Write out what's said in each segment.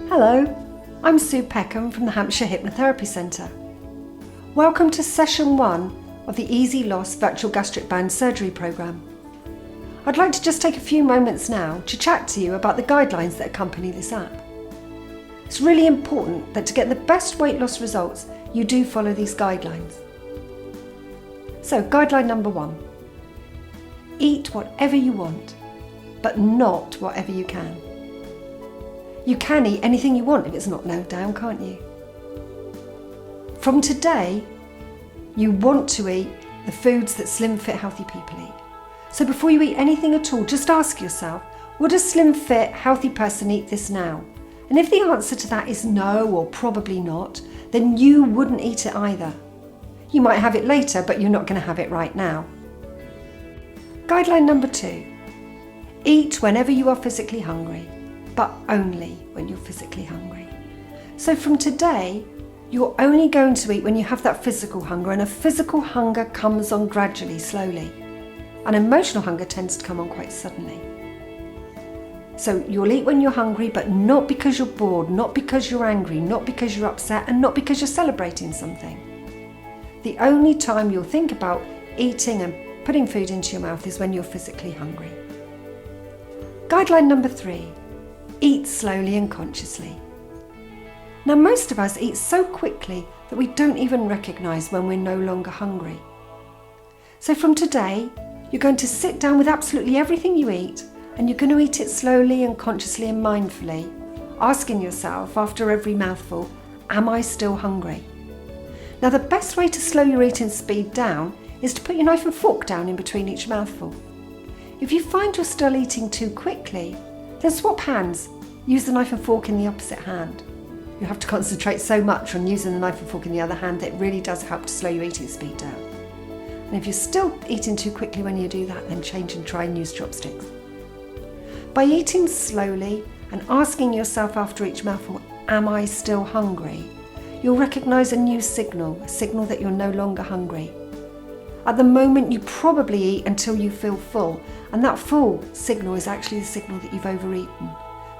Hello, I'm Sue Peckham from the Hampshire Hypnotherapy Centre. Welcome to Session 1 of the Easy Loss Virtual Gastric Band Surgery Programme. I'd like to just take a few moments now to chat to you about the guidelines that accompany this app. It's really important that to get the best weight loss results, you do follow these guidelines. So, guideline number 1. Eat whatever you want, but not whatever you can. You can eat anything you want if it's not nailed down, can't you? From today, you want to eat the foods that slim, fit, healthy people eat. So before you eat anything at all, just ask yourself, would a slim, fit, healthy person eat this now? And if the answer to that is no or probably not, then you wouldn't eat it either. You might have it later, but you're not going to have it right now. Guideline number 2. Eat whenever you are physically hungry, but only when you're physically hungry. So from today, you're only going to eat when you have that physical hunger, and a physical hunger comes on gradually, slowly. An emotional hunger tends to come on quite suddenly. So you'll eat when you're hungry, but not because you're bored, not because you're angry, not because you're upset, and not because you're celebrating something. The only time you'll think about eating and putting food into your mouth is when you're physically hungry. Guideline number 3. Eat slowly and consciously. Now, most of us eat so quickly that we don't even recognise when we're no longer hungry. So from today, you're going to sit down with absolutely everything you eat, and you're going to eat it slowly and consciously and mindfully, asking yourself after every mouthful, am I still hungry? Now, the best way to slow your eating speed down is to put your knife and fork down in between each mouthful. If you find you're still eating too quickly, then swap hands. Use the knife and fork in the opposite hand. You have to concentrate so much on using the knife and fork in the other hand that it really does help to slow your eating speed down. And if you're still eating too quickly when you do that, then change and try and use chopsticks. By eating slowly and asking yourself after each mouthful, am I still hungry? You'll recognise a new signal, a signal that you're no longer hungry. At the moment, you probably eat until you feel full, and that full signal is actually the signal that you've overeaten.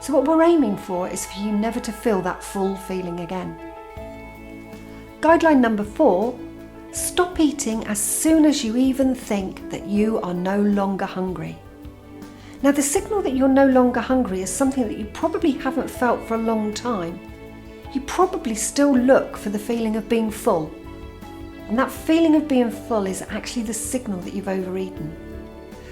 So what we're aiming for is for you never to feel that full feeling again. Guideline number 4, stop eating as soon as you even think that you are no longer hungry. Now, the signal that you're no longer hungry is something that you probably haven't felt for a long time. You probably still look for the feeling of being full. And that feeling of being full is actually the signal that you've overeaten.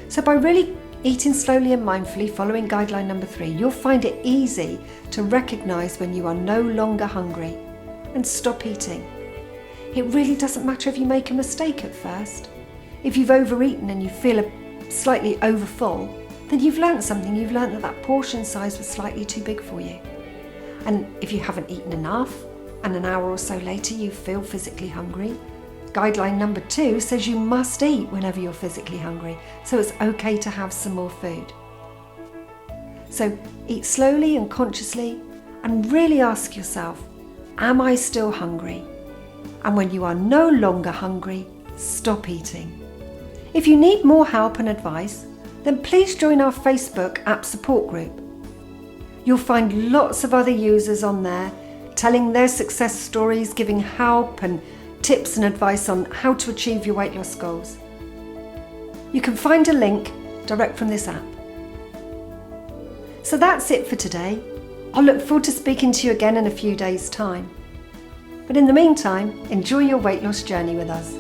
So by really eating slowly and mindfully, following guideline number 3, you'll find it easy to recognise when you are no longer hungry and stop eating. It really doesn't matter if you make a mistake at first. If you've overeaten and you feel slightly overfull, then you've learnt something. You've learnt that that portion size was slightly too big for you. And if you haven't eaten enough and an hour or so later you feel physically hungry, guideline number 2 says you must eat whenever you're physically hungry, so it's okay to have some more food. So eat slowly and consciously and really ask yourself, am I still hungry? And when you are no longer hungry, stop eating. If you need more help and advice, then please join our Facebook app support group. You'll find lots of other users on there telling their success stories, giving help and tips and advice on how to achieve your weight loss goals. You can find a link direct from this app. So that's it for today. I'll look forward to speaking to you again in a few days' time. But in the meantime, enjoy your weight loss journey with us.